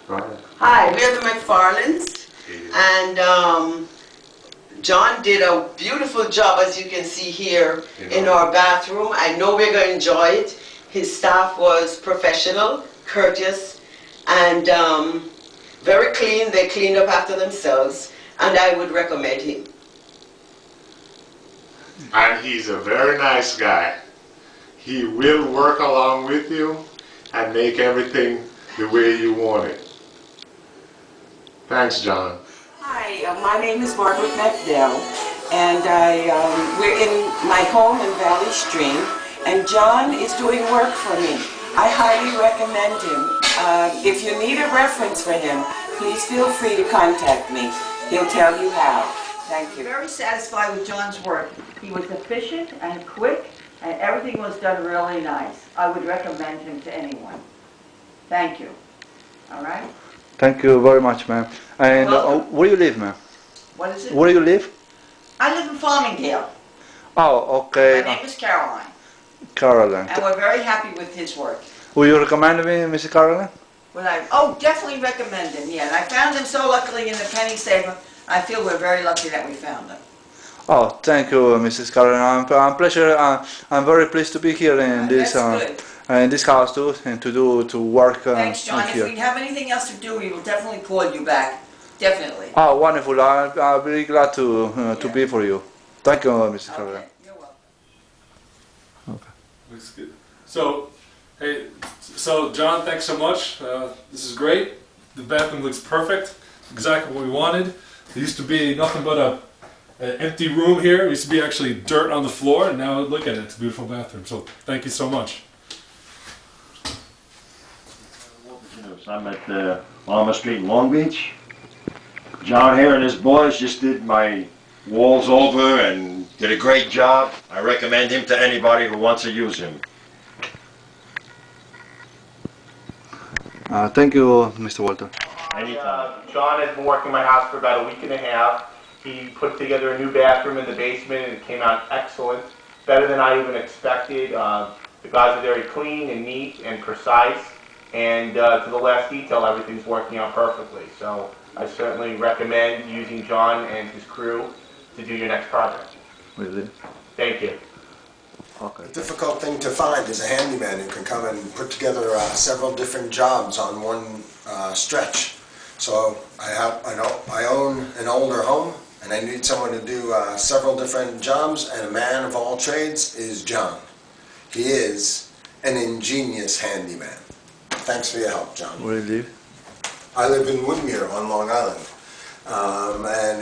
Right. Hi, we are the McFarlands, and John did a beautiful job, as you can see here, in our bathroom. I know we're going to enjoy it. His staff was professional, courteous, and very clean. They cleaned up after themselves, and I would recommend him. And he's a very nice guy. He will work along with you and make everything the way you want it. Thanks, John. Hi, my name is Margaret McDowell, and we're in my home in Valley Stream, and John is doing work for me. I highly recommend him. If you need a reference for him, please feel free to contact me. He'll tell you how. Thank you. Very satisfied with John's work. He was efficient and quick, and everything was done really nice. I would recommend him to anyone. Thank you. All right? Thank you very much, ma'am. And where you live, ma'am? What is it? Where you live? I live in Farmingdale. Oh, okay. My name is Caroline. Caroline. And we're very happy with his work. Will you recommend me, Mrs. Caroline? Definitely recommend him, yeah. And I found him so luckily in the Penny Saver. I feel we're very lucky that we found him. Oh, thank you, Mrs. Caroline. I'm very pleased to be here in this in this house too, and to work. Thanks, John. here. If we have anything else to do, we will definitely call you back. Definitely. Oh, wonderful! I'm very glad to be for you. Thank you, Mrs. Caroline. Okay, you're welcome. Okay. Looks good. So, hey, John, thanks so much. This is great. The bathroom looks perfect. Exactly what we wanted. There used to be nothing but an empty room here. There used to be actually dirt on the floor, and now look at it. It's a beautiful bathroom. So, thank you so much. I'm at Lama Street in Long Beach. John here and his boys just did my walls over and did a great job. I recommend him to anybody who wants to use him. Thank you, Mr. Walter. Anytime. John has been working in my house for about a week and a half. He put together a new bathroom in the basement and it came out excellent. Better than I even expected. The guys are very clean and neat and precise. And to the last detail, everything's working out perfectly. So I certainly recommend using John and his crew to do your next project. Really? Thank you. Okay. The difficult thing to find is a handyman who can come and put together several different jobs on one stretch. So I own an older home and I need someone to do several different jobs, and a man of all trades is John. He is an ingenious handyman. Thanks for your help, John. Where do you live? I live in Woodmere on Long Island. And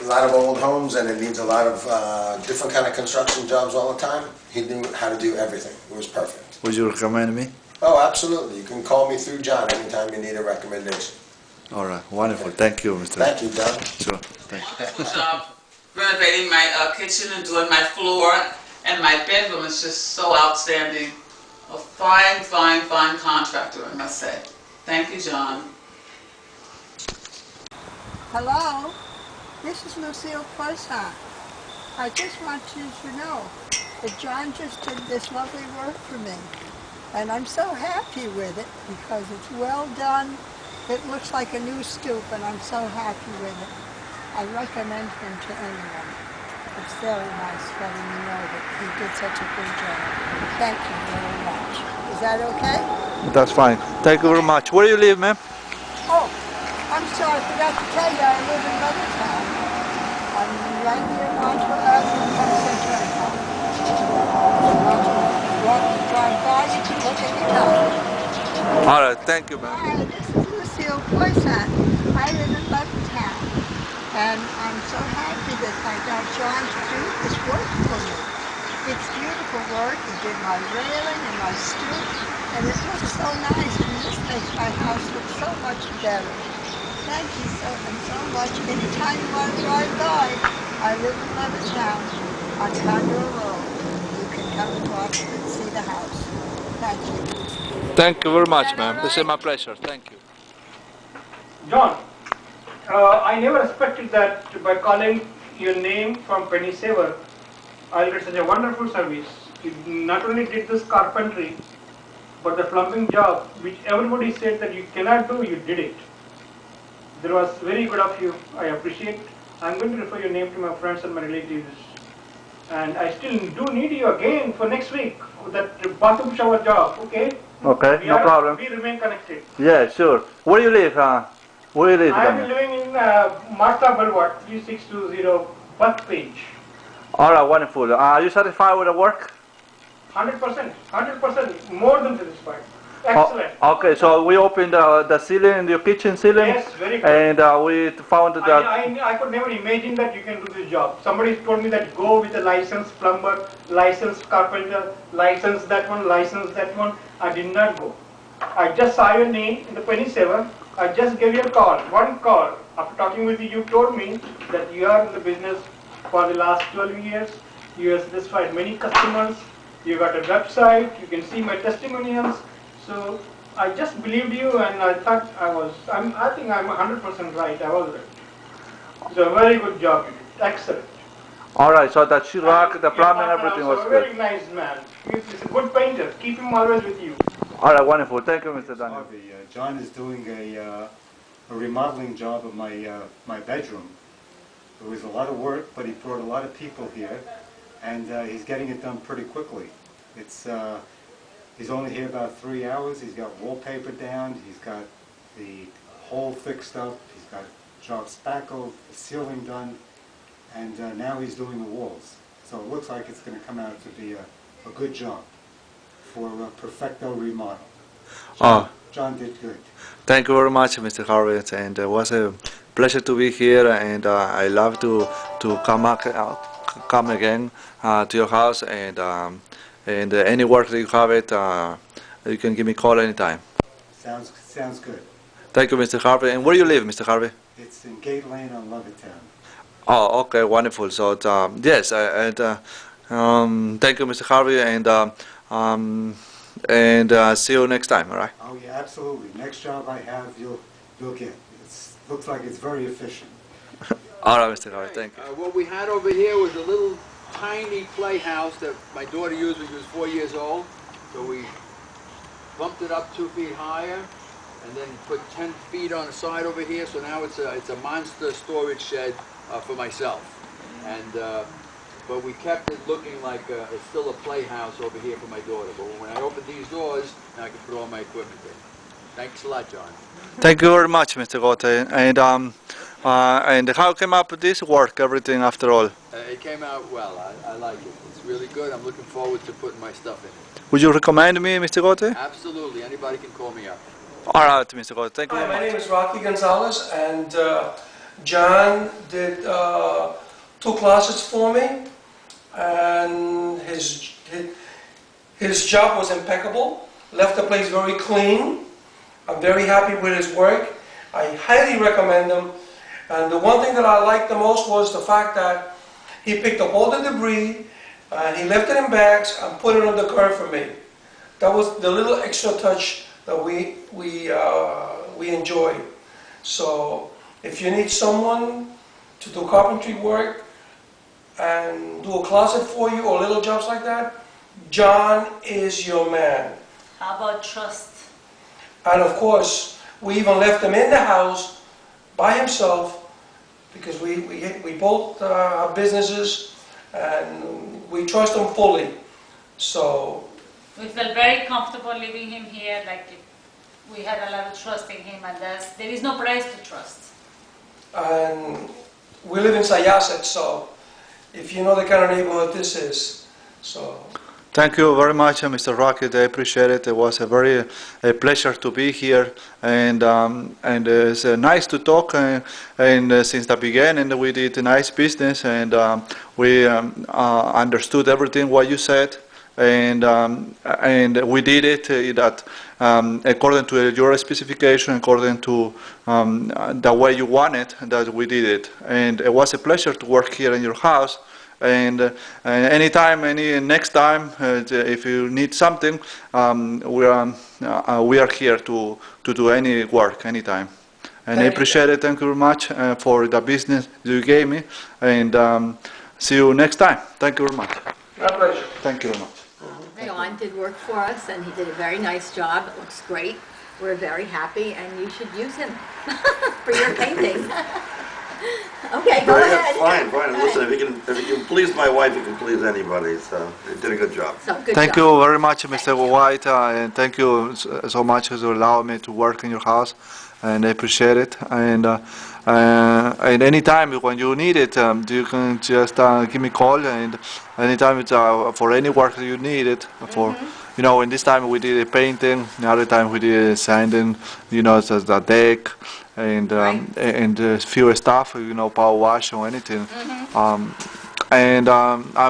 a lot of old homes, and it needs a lot of different kind of construction jobs all the time. He knew how to do everything. It was perfect. Would you recommend me? Oh, absolutely. You can call me through John anytime you need a recommendation. All right, wonderful. Thank you, Mr. Thank you, John. Sure. Thank you. Wonderful job renovating my kitchen and doing my floor, and my bedroom is just so outstanding. A fine, fine, fine contractor, I must say. Thank you, John. Hello, this is Lucille Poisson. I just want you to know that John just did this lovely work for me. And I'm so happy with it because it's well done. It looks like a new stoop, and I'm so happy with it. I recommend him to anyone. It's very nice letting me know that he did such a good job. Thank you very much. Is that okay? That's fine. Thank you very much. Where do you live, ma'am? Oh, I'm sorry, I forgot to tell you, I live in Levittown. I'm right near Montreux Avenue, Penn Turnpike. Drive by, you can look anytime. All right, thank you, ma'am. Hi, this is Lucille Poisson. I live in Levittown. And I'm so happy that I got John to do this work for me. It's beautiful work. He did my railing and my stoop, and it looks so nice, and this makes my house look so much better. Thank you so much. Anytime you want to drive by, I live in Levittown on Conroe Road. You can come and walk and see the house. Thank you. Thank you very much, ma'am. This is my pleasure. Thank you. John, I never expected that by calling your name from Penny Saver, I'll get such a wonderful service. You not only did this carpentry, but the plumbing job, which everybody said that you cannot do, you did it. That was very good of you. I appreciate. I'm going to refer your name to my friends and my relatives. And I still do need you again for next week, that bathroom shower job, okay? Okay, no problem. We remain connected. Yeah, sure. Where do you live? Where do you live, I am Daniel? living in Martha Boulevard, 3620 Bethpage. All right, wonderful. Are you satisfied with the work? 100%, 100%, more than satisfied. Excellent. Okay, so we opened the ceiling, your kitchen ceiling, Yes, very good. and we found that. I could never imagine that you can do this job. Somebody told me that go with a licensed plumber, licensed carpenter, license that one, license that one. I did not go. I just saw your name in the 27. I just gave you a call, one call. After talking with you, you told me that you are in the business for the last 12 years. You have satisfied many customers. You got a website. You can see my testimonials. So I just believed you, and I thought I think I'm 100% right. I was right. It's a very good job you did. Excellent. All right, so the sheetrock, the plumbing, everything was a good. very nice man. He's a good painter. Keep him always with you. All right, wonderful. Thank you, Mr. Daniel. Harvey, John is doing a remodeling job of my bedroom. It was a lot of work, but he brought a lot of people here, and he's getting it done pretty quickly. He's only here about 3 hours. He's got wallpaper down. He's got the hole fixed up. He's got job spackled, the ceiling done, and now he's doing the walls. So it looks like it's going to come out to be a good job for a perfecto remodel. John did good. Thank you very much, Mr. Harvey, and it was a pleasure to be here, and I love to come again to your house, and any work that you have it, you can give me a call anytime. Sounds good. Thank you, Mr. Harvey. And where do you live, Mr. Harvey? It's in Gate Lane on Levittown. Oh, okay, wonderful. So yes, thank you, Mr. Harvey, and see you next time. All right. Oh yeah, absolutely. Next job I have, you'll get. Looks like it's very efficient. All right, Mr. Harvey. Thank you. What we had over here was a little tiny playhouse that my daughter used when she was 4 years old. So we bumped it up 2 feet higher, and then put 10 feet on the side over here. So now it's a monster storage shed for myself. And but we kept it looking like it's still a playhouse over here for my daughter. But when I opened these doors, now I can put all my equipment in. Thanks a lot, John. Thank you very much, Mr. Gote. And how came up with this work, everything after all? It came out well. I like it. It's really good. I'm looking forward to putting my stuff in it. Would you recommend me, Mr. Gote? Absolutely. Anybody can call me up. All right, Mr. Gote. Thank you very much. My name is Rocky Gonzalez, and John did 2 closets for me, and his job was impeccable. Left the place very clean. I'm very happy with his work. I highly recommend him. And the one thing that I liked the most was the fact that he picked up all the debris and he left it in bags and put it on the curb for me. That was the little extra touch that we enjoyed. So if you need someone to do carpentry work and do a closet for you or little jobs like that, John is your man. How about trust? And of course, we even left him in the house by himself because we both have businesses and we trust him fully. So we felt very comfortable leaving him here. Like we had a lot of trust in him, and there is no price to trust. And we live in Sayasat, so if you know the kind of neighborhood this is, so. Thank you very much, Mr. Rocket. I appreciate it. It was a pleasure to be here, and it's nice to talk. And since the beginning, we did a nice business, and we understood everything what you said, and we did it that according to your specification, according to the way you want it, that we did it. And it was a pleasure to work here in your house. And anytime, next time, if you need something, we are here to do any work anytime. And I appreciate it. Thank you very much for the business you gave me. And see you next time. Thank you very much. My pleasure. Thank you very much. John did work for us, and he did a very nice job. It looks great. We're very happy, and you should use him for your painting. Okay, go ahead. Fine. Listen, if you can please my wife, you can please anybody. So you did a good job. So, good Thank job. you very much, Mr. White, and thank you so much for allowing me to work in your house, and I appreciate it. And anytime when you need it, you can just give me a call, and anytime it's for any work that you need it for. You know, in this time we did a painting, the other time we did sanding, you know, so the deck, and few stuff, you know, power wash or anything. I'm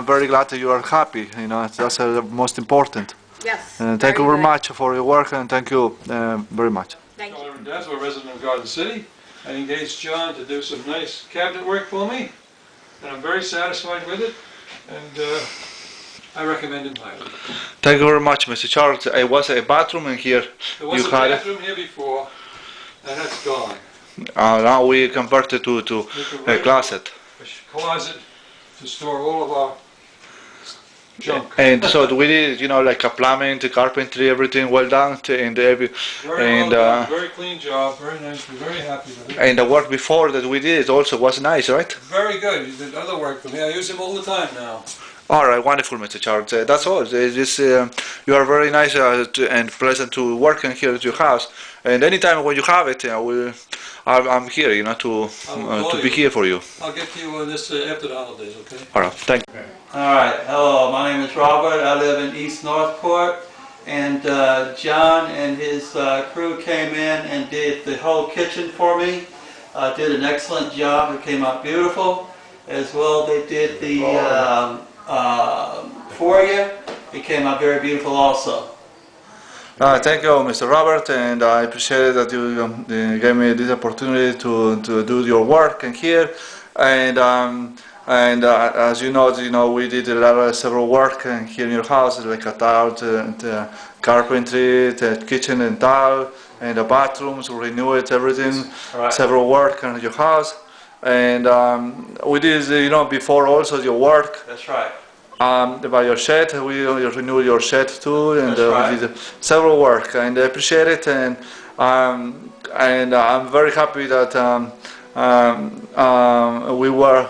very glad that you are happy. You know, that's the most important. Yes. And thank you very much for your work, and thank you very much. Thank you. That's a resident of Garden City. I engaged John to do some nice cabinet work for me, and I'm very satisfied with it. And I recommend him highly. Thank you very much, Mr. Charles. It was a bathroom in here. There was a bathroom here before, and that's gone. Now we converted to a closet. A closet to store all of our junk. And so we did, you know, like a plumbing, the carpentry, everything well done, and Very well done, very clean job, very nice. We're very happy with it. And the work before that we did also was nice, right? Very good. He did other work for me. I use him all the time now. All right, wonderful, Mr. Charles. That's all. You are very nice and pleasant to work in here at your house. And anytime when you have it, I'm here, you know, to be here for you. I'll get to you on this after the holidays, okay? All right, thank you. All right, hello, my name is Robert. I live in East Northport, and John and his crew came in and did the whole kitchen for me. Did an excellent job. It came out beautiful. As well, they did the foyer. It came out very beautiful also. Thank you, Mr. Robert, and I appreciate that you gave me this opportunity to do your work in here. And as you know, we did several work in here in your house, like a tile, the carpentry, the kitchen and tile, and the bathrooms, renew it, everything. Right. Several work in your house, and we did, you know, before also your work. That's right. About your shed, we renewed your shed too, and right. we did several work, and I appreciate it, and I'm very happy that we were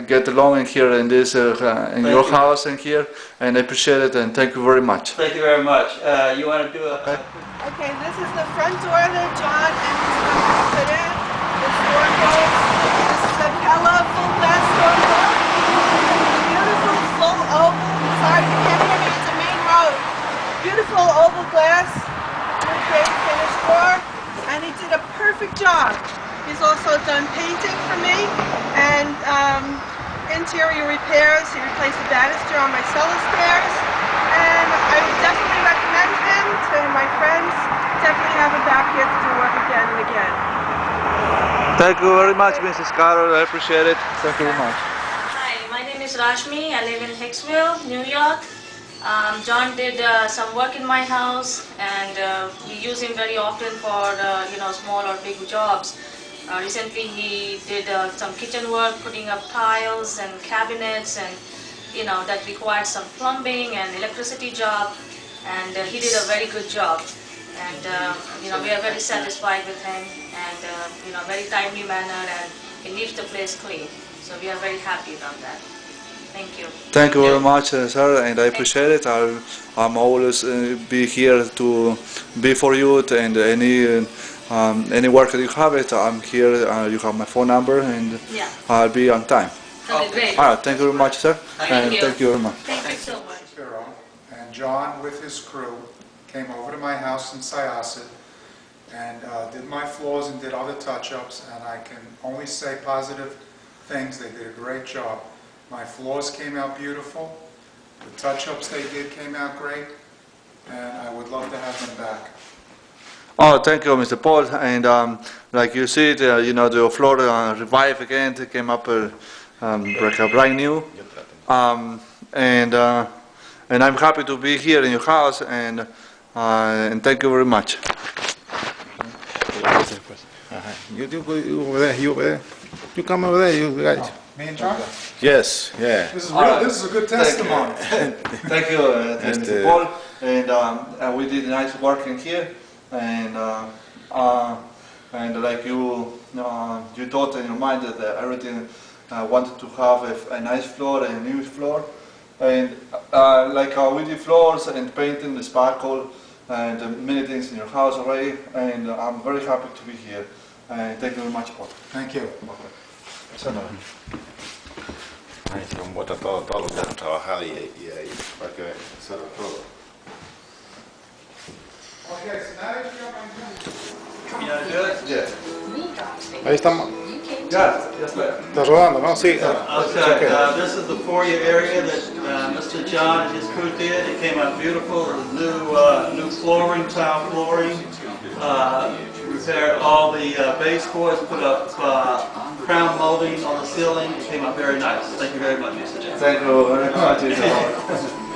get along in here in this in your house in here, and I appreciate it, and thank you very much. Thank you very much. You want to do a... Okay, this is the front door that John and his company put in. The door goes. This is a Pella full glass door. Beautiful full oval. Sorry, you can't hear me. It's a main road. Beautiful oval glass. Good great finished door, and he did a perfect job. He's also done painting for me and interior repairs. He replaced the banister on my cellar stairs, and I would definitely recommend him to my friends. Definitely have him back here to do work again and again. Thank you very much, Mrs. Carroll. I appreciate it. Thank you very much. Hi, my name is Rashmi. I live in Hicksville, New York. John did some work in my house, and we use him very often for small or big jobs. Recently he did some kitchen work, putting up tiles and cabinets, and that required some plumbing and electricity job, and he did a very good job. And we are very satisfied with him, and very timely manner, and he leaves the place clean. So we are very happy about that. Thank you. Thank you very much, sir, and I appreciate it. I'm always be here to be for you, and any work that you have it, I'm here. You have my phone number, and yeah. I'll be on time. Okay, great. All right, thank you very much, sir. Thank you. Thank you very much. Thank you so much. And John, with his crew, came over to my house in Syosset and did my floors and did other touch-ups, and I can only say positive things. They did a great job. My floors came out beautiful. The touch-ups they did came out great, and I would love to have them back. Oh, thank you, Mr. Paul. And like you see, the floor revived again. It came up like a brand new. And I'm happy to be here in your house. And thank you very much. You over there. You come over there, you guys. Me and John? Yes, yeah. This is real, this is a good testimony. Thank you, Mr. Paul. And we did nice work in here, and like you thought in your mind that everything wanted to have a nice floor and a new floor, and we did floors and painting the sparkle and many things in your house already, and I'm very happy to be here. Thank you very much, Paul. Thank you. From what I thought, all of them trabajado y para que se lo todo. Okay, so now that you got my Yeah. Ahí estamos. Yes, ma'am. Está rodando, ¿no? Sí. Okay, this is the foyer area that Mr. John and his crew did. It came out beautiful. New flooring, tile flooring. Repaired all the baseboards, put up crown molding on the ceiling. It came out very nice. Thank you very much, Mr. John. Thank you very much.